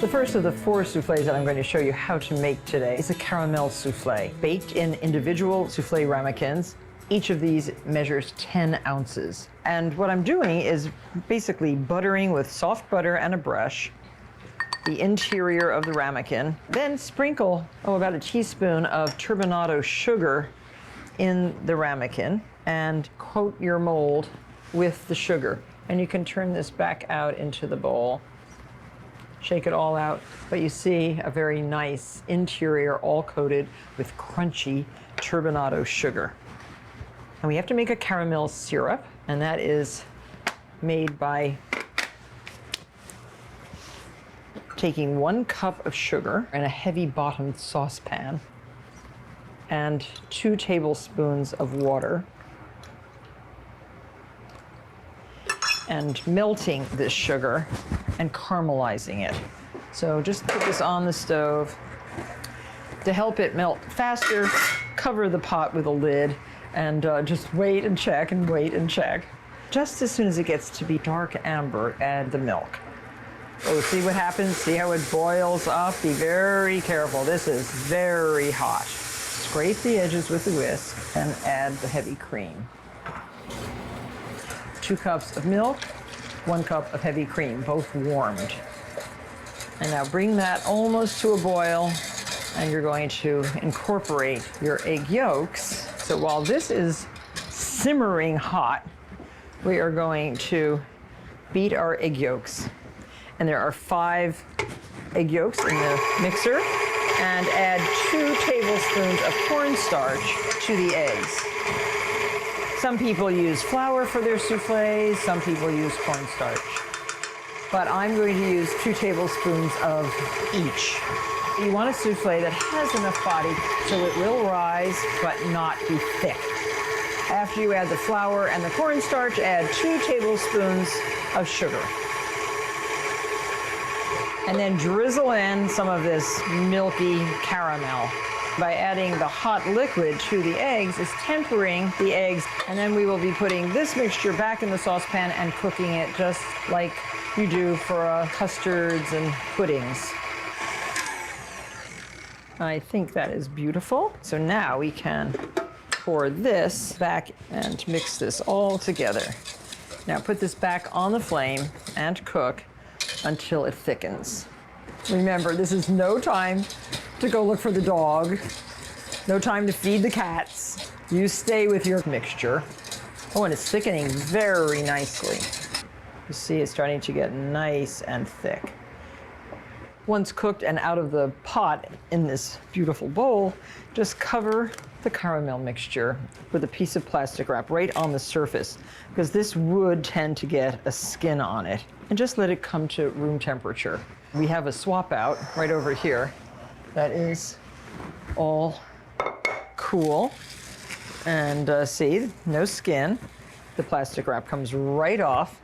The first of the 4 soufflés that I'm going to show you how to make today is a caramel soufflé, baked in individual soufflé ramekins. Each of these measures 10 ounces. And what I'm doing is basically buttering with soft butter and a brush the interior of the ramekin, then sprinkle, about a teaspoon of turbinado sugar in the ramekin and coat your mold with the sugar. And you can turn this back out into the bowl, shake it all out, but you see a very nice interior all coated with crunchy turbinado sugar. And we have to make a caramel syrup, and that is made by taking 1 cup of sugar in a heavy-bottomed saucepan and 2 tablespoons of water, and melting this sugar and caramelizing it. So just put this on the stove. To help it melt faster, cover the pot with a lid and just wait and check and wait and check. Just as soon as it gets to be dark amber, add the milk. Oh, see what happens? See how it boils up? Be very careful. This is very hot. Scrape the edges with the whisk and add the heavy cream. 2 cups of milk, 1 cup of heavy cream, both warmed. And now bring that almost to a boil, and you're going to incorporate your egg yolks. So while this is simmering hot, we are going to beat our egg yolks. And there are 5 egg yolks in the mixer, and add 2 tablespoons of cornstarch to the eggs. Some people use flour for their soufflés, some people use cornstarch. But I'm going to use 2 tablespoons of each. You want a soufflé that has enough body so it will rise but not be thick. After you add the flour and the cornstarch, add 2 tablespoons of sugar. And then drizzle in some of this milky caramel. By adding the hot liquid to the eggs is tempering the eggs. And then we will be putting this mixture back in the saucepan and cooking it just like you do for custards and puddings. I think that is beautiful. So now we can pour this back and mix this all together. Now put this back on the flame and cook until it thickens. Remember, this is no time to go look for the dog, no time to feed the cats. You stay with your mixture. Oh, and it's thickening very nicely. You see it's starting to get nice and thick. Once cooked and out of the pot in this beautiful bowl, just cover the caramel mixture with a piece of plastic wrap right on the surface, because this would tend to get a skin on it, and just let it come to room temperature. We have a swap out right over here that is all cool, and see, no skin. The plastic wrap comes right off,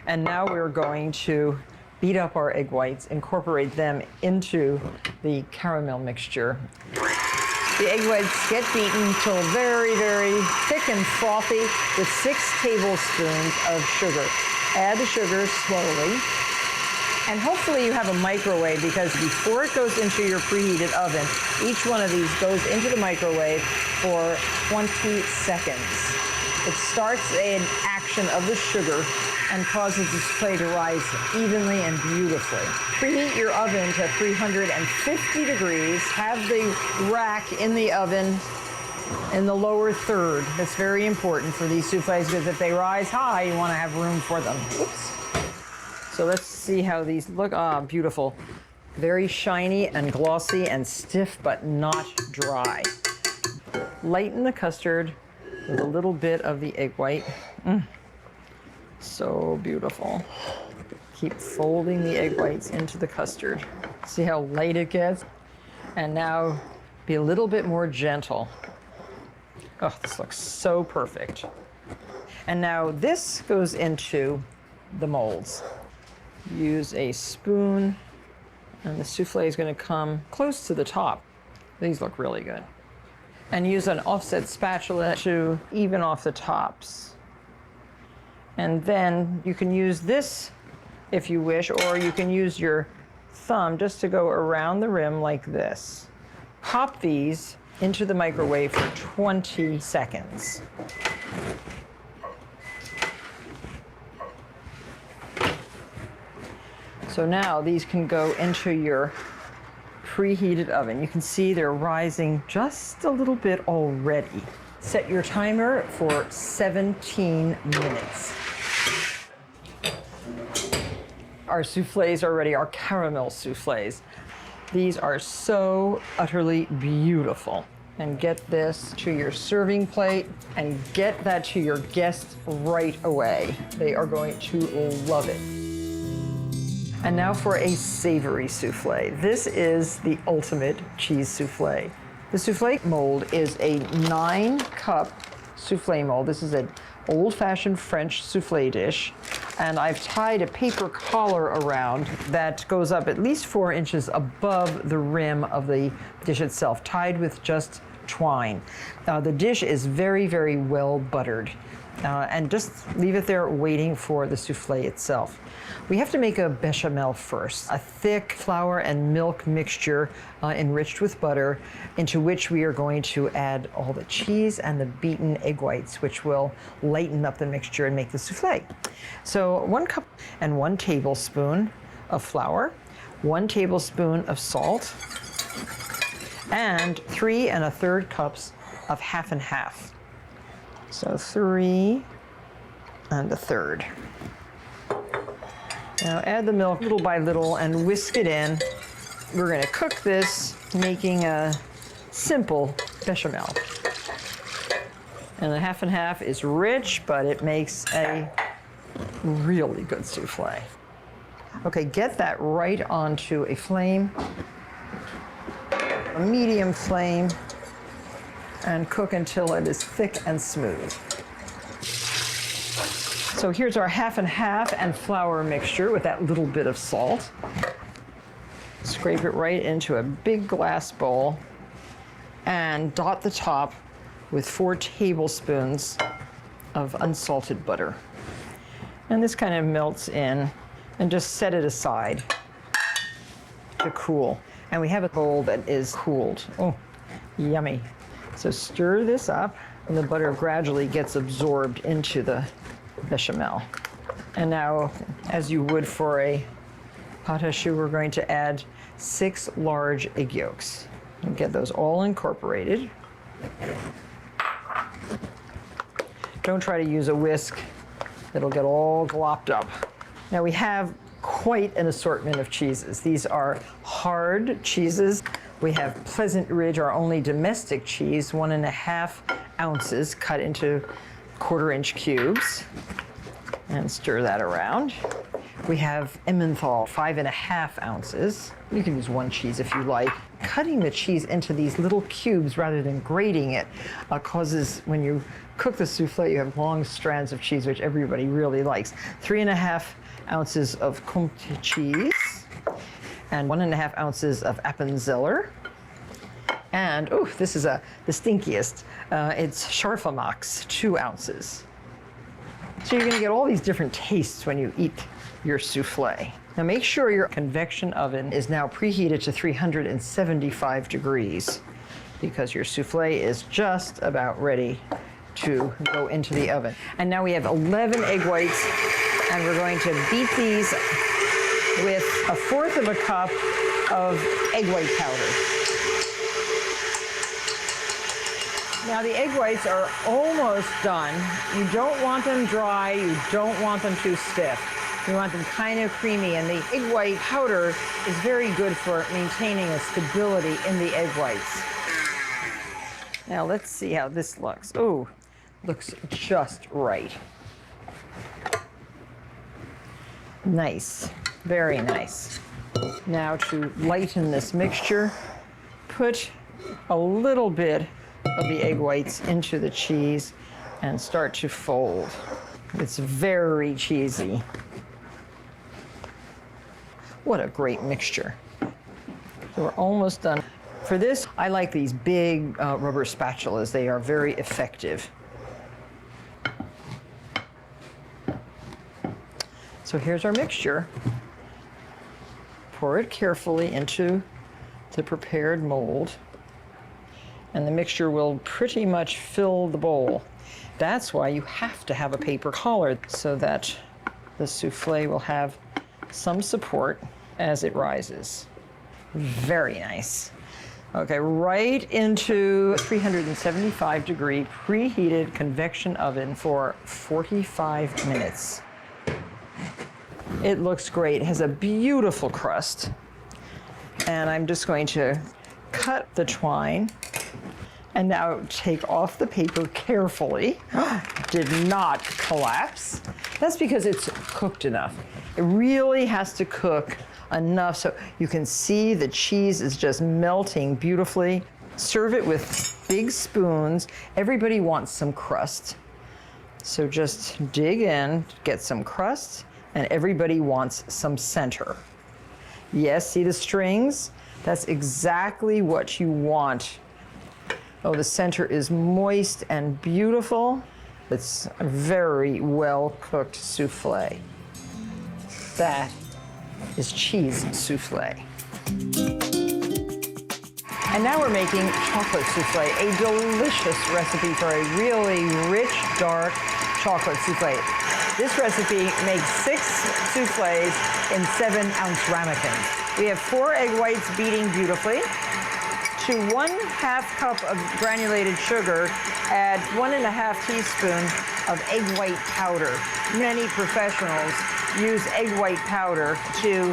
and now we're going to beat up our egg whites, incorporate them into the caramel mixture. The egg whites get beaten until very, very thick and frothy with 6 tablespoons of sugar. Add the sugar slowly. And hopefully you have a microwave, because before it goes into your preheated oven, each one of these goes into the microwave for 20 seconds. It starts an action of the sugar and causes the soufflé to rise evenly and beautifully. Preheat your oven to 350 degrees. Have the rack in the oven in the lower third. That's very important for these soufflés, because if they rise high, you want to have room for them. Oops. So let's see how these look. Ah, beautiful. Very shiny and glossy and stiff, but not dry. Lighten the custard with a little bit of the egg white. So beautiful. Keep folding the egg whites into the custard. See how light it gets? And now be a little bit more gentle. Oh, this looks so perfect. And now this goes into the molds. Use a spoon, and the soufflé is going to come close to the top. These look really good. And use an offset spatula to even off the tops. And then you can use this if you wish, or you can use your thumb just to go around the rim like this. Pop these into the microwave for 20 seconds. So now these can go into your preheated oven. You can see they're rising just a little bit already. Set your timer for 17 minutes. Our soufflés are ready, our caramel soufflés. These are so utterly beautiful. And get this to your serving plate and get that to your guests right away. They are going to love it. And now for a savory soufflé. This is the ultimate cheese soufflé. The soufflé mold is a 9-cup soufflé mold. This is an old-fashioned French soufflé dish. And I've tied a paper collar around that goes up at least 4 inches above the rim of the dish itself, tied with just twine. The dish is very, very well buttered. And just leave it there waiting for the soufflé itself. We have to make a bechamel first, a thick flour and milk mixture enriched with butter, into which we are going to add all the cheese and the beaten egg whites, which will lighten up the mixture and make the soufflé. So 1 cup and 1 tablespoon of flour, 1 tablespoon of salt, and 3 1/3 cups of half and half. So 3 1/3. Now add the milk little by little and whisk it in. We're going to cook this, making a simple bechamel. And the half and half is rich, but it makes a really good soufflé. Okay, get that right onto a flame, a medium flame, and cook until it is thick and smooth. So here's our half and half and flour mixture with that little bit of salt. Scrape it right into a big glass bowl and dot the top with 4 tablespoons of unsalted butter. And this kind of melts in, and just set it aside to cool. And we have a bowl that is cooled. Oh, yummy. So stir this up, and the butter gradually gets absorbed into the bechamel. And now, as you would for a pâte à choux, we're going to add 6 large egg yolks. And get those all incorporated. Don't try to use a whisk. It'll get all glopped up. Now we have quite an assortment of cheeses. These are hard cheeses. We have Pleasant Ridge, our only domestic cheese, 1 1/2 ounces cut into 1/4 inch cubes, and stir that around. We have Emmenthal, 5 1/2 ounces. You can use 1 cheese if you like. Cutting the cheese into these little cubes rather than grating it causes, when you cook the soufflé, you have long strands of cheese, which everybody really likes. 3 1/2 ounces of Comté cheese, and 1 1/2 ounces of Appenzeller. And, oh, this is the stinkiest. It's Scharfemax, 2 ounces. So you're gonna get all these different tastes when you eat your soufflé. Now make sure your convection oven is now preheated to 375 degrees, because your soufflé is just about ready to go into the oven. And now we have 11 egg whites, and we're going to beat these with 1/4 cup of egg white powder. Now the egg whites are almost done. You don't want them dry, you don't want them too stiff. You want them kind of creamy, and the egg white powder is very good for maintaining a stability in the egg whites. Now let's see how this looks. Oh, looks just right. Nice, very nice. Now to lighten this mixture, put a little bit of the egg whites into the cheese and start to fold. It's very cheesy. What a great mixture. So we're almost done. For this, I like these big rubber spatulas. They are very effective. So here's our mixture. Pour it carefully into the prepared mold, and the mixture will pretty much fill the bowl. That's why you have to have a paper collar, so that the souffle will have some support as it rises. Very nice. Okay, right into 375-degree preheated convection oven for 45 minutes. It looks great. It has a beautiful crust. And I'm just going to cut the twine and now take off the paper carefully. Did not collapse. That's because it's cooked enough. It really has to cook enough so you can see the cheese is just melting beautifully. Serve it with big spoons. Everybody wants some crust. So just dig in, get some crust, and everybody wants some center. Yes, see the strings? That's exactly what you want. Oh, the center is moist and beautiful. It's a very well cooked souffle. That is cheese souffle. And now we're making chocolate souffle, a delicious recipe for a really rich, dark chocolate souffle. This recipe makes 6 souffles in 7-ounce ramekins. We have 4 egg whites beating beautifully. To 1/2 cup of granulated sugar, add 1½ teaspoon of egg white powder. Many professionals use egg white powder to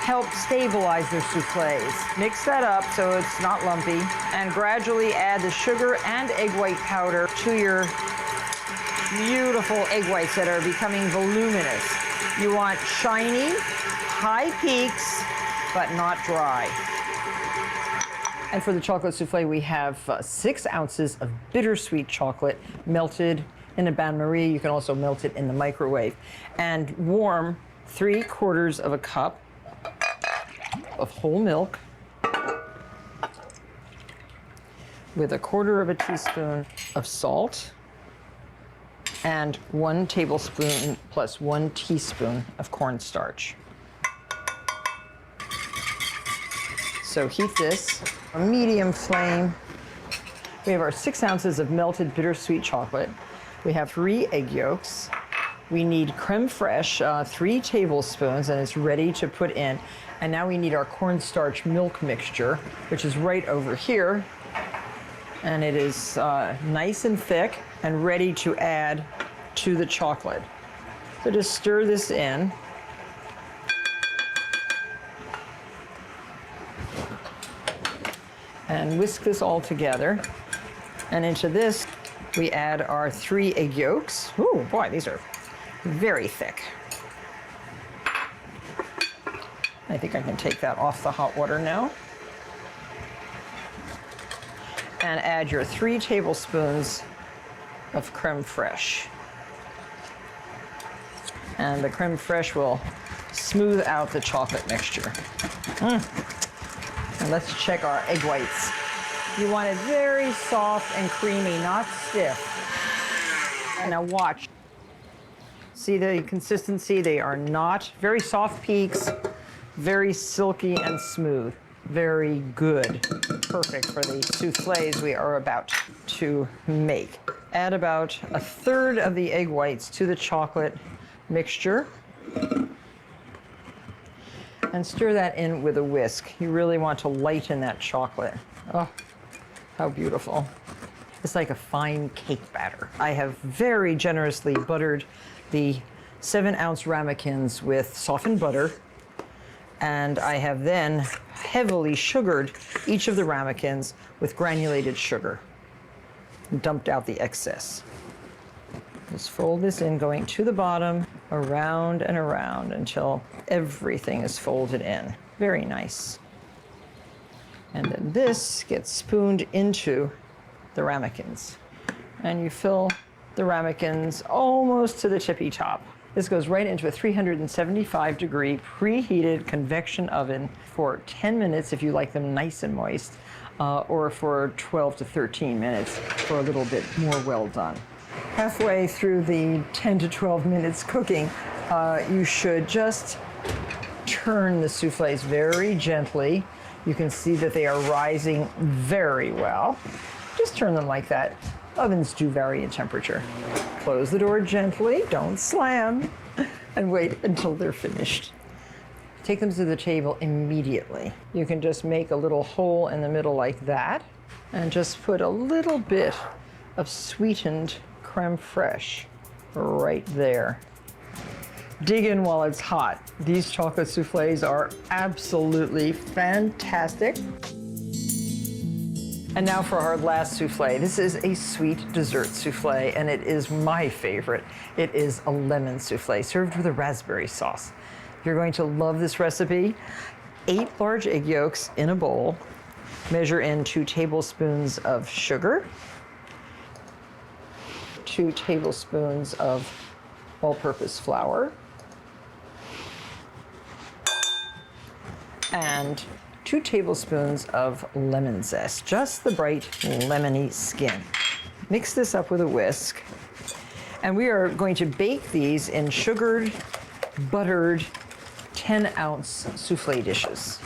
help stabilize their souffles. Mix that up so it's not lumpy, and gradually add the sugar and egg white powder to your beautiful egg whites that are becoming voluminous. You want shiny, high peaks, but not dry. And for the chocolate souffle, we have 6 ounces of bittersweet chocolate melted in a bain-marie. You can also melt it in the microwave. And warm 3/4 of a cup of whole milk with 1/4 of a teaspoon of salt and 1 tablespoon plus 1 teaspoon of cornstarch. So heat this on a medium flame. We have our 6 ounces of melted bittersweet chocolate. We have 3 egg yolks. We need creme fraiche, 3 tablespoons, and it's ready to put in. And now we need our cornstarch milk mixture, which is right over here. And it is nice and thick and ready to add to the chocolate. So just stir this in. And whisk this all together. And into this, we add our 3 egg yolks. Ooh, boy, these are very thick. I think I can take that off the hot water now. And add your 3 tablespoons of creme fraiche. And the creme fraiche will smooth out the chocolate mixture. And let's check our egg whites. You want it very soft and creamy, not stiff. And now watch. See the consistency? They are not very soft peaks, very silky and smooth. Very good. Perfect for the souffles we are about to make. Add about 1/3 of the egg whites to the chocolate mixture. And stir that in with a whisk. You really want to lighten that chocolate. Oh, how beautiful. It's like a fine cake batter. I have very generously buttered the 7-ounce ramekins with softened butter. And I have then heavily sugared each of the ramekins with granulated sugar. Dumped out the excess. Just fold this in, going to the bottom, around and around until everything is folded in. Very nice. And then this gets spooned into the ramekins. And you fill the ramekins almost to the tippy top. This goes right into a 375-degree preheated convection oven for 10 minutes if you like them nice and moist, or for 12 to 13 minutes for a little bit more well done. Halfway through the 10 to 12 minutes cooking, you should just turn the souffles very gently. You can see that they are rising very well. Just turn them like that. Ovens do vary in temperature. Close the door gently, don't slam, and wait until they're finished. Take them to the table immediately. You can just make a little hole in the middle like that, and just put a little bit of sweetened creme fraiche right there. Dig in while it's hot. These chocolate souffles are absolutely fantastic. And now for our last souffle. This is a sweet dessert souffle, and it is my favorite. It is a lemon souffle served with a raspberry sauce. You're going to love this recipe. 8 large egg yolks in a bowl. Measure in 2 tablespoons of sugar, 2 tablespoons of all-purpose flour, and 2 tablespoons of lemon zest, just the bright lemony skin. Mix this up with a whisk, and we are going to bake these in sugared, buttered, 10-ounce souffle dishes.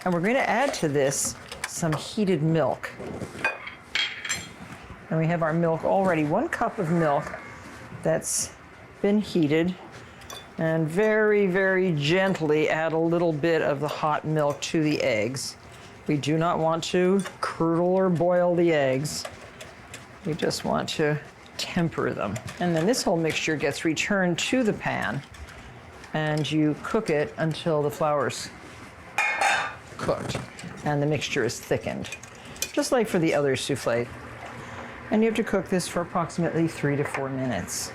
And we're going to add to this some heated milk. And we have our milk already, 1 cup of milk that's been heated. And very, very gently add a little bit of the hot milk to the eggs. We do not want to curdle or boil the eggs. We just want to temper them. And then this whole mixture gets returned to the pan, and you cook it until the flour's cooked and the mixture is thickened, just like for the other souffle. And you have to cook this for approximately 3 to 4 minutes.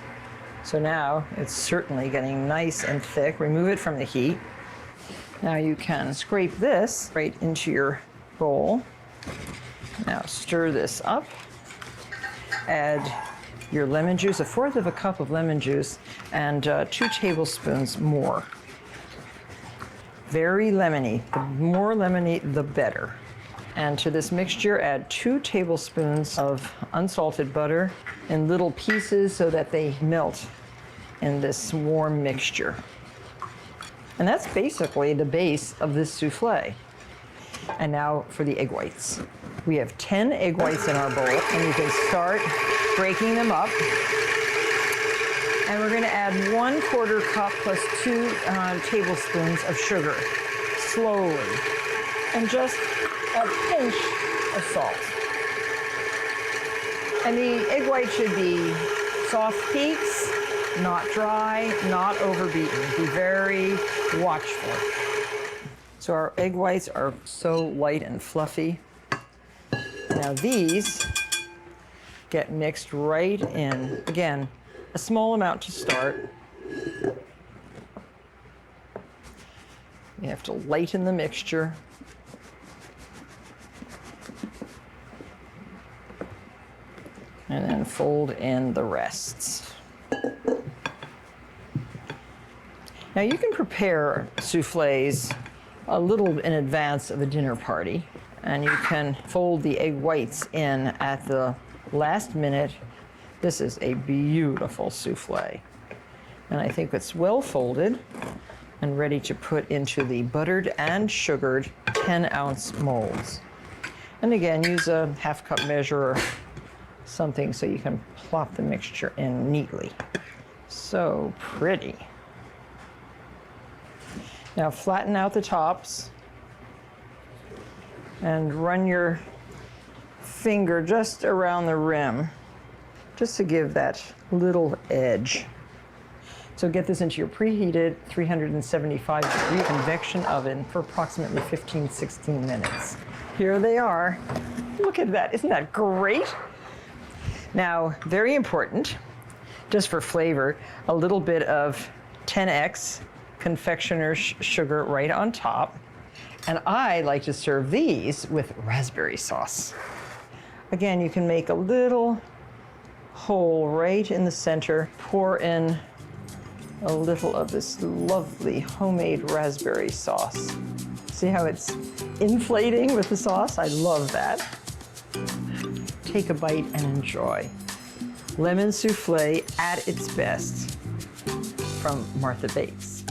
So now it's certainly getting nice and thick. Remove it from the heat. Now you can scrape this right into your bowl. Now stir this up. Add your lemon juice, 1/4 of a cup of lemon juice, and 2 tablespoons more. Very lemony. The more lemony, the better. And to this mixture, add 2 tablespoons of unsalted butter in little pieces so that they melt in this warm mixture. And that's basically the base of this souffle. And now for the egg whites. We have 10 egg whites in our bowl, and you can start breaking them up. And we're going to add 1/4 cup plus 2 tablespoons of sugar, slowly, and just a pinch of salt. And the egg white should be soft peaks, not dry, not overbeaten. Be very watchful. So our egg whites are so light and fluffy. Now these get mixed right in. Again, a small amount to start. You have to lighten the mixture. And then fold in the rests. Now you can prepare souffles a little in advance of a dinner party, and you can fold the egg whites in at the last minute. This is a beautiful souffle. And I think it's well folded and ready to put into the buttered and sugared 10-ounce molds. And again, use a 1/2 cup measure or something so you can plop the mixture in neatly. So pretty. Now flatten out the tops and run your finger just around the rim, just to give that little edge. So get this into your preheated 375-degree convection oven for approximately 15-16 minutes. Here they are. Look at that, isn't that great? Now, very important, just for flavor, a little bit of 10x confectioner's sugar right on top. And I like to serve these with raspberry sauce. Again, you can make a little hole right in the center, pour in a little of this lovely homemade raspberry sauce. See how it's inflating with the sauce? I love that. Take a bite and enjoy. Lemon souffle at its best from Martha Bakes.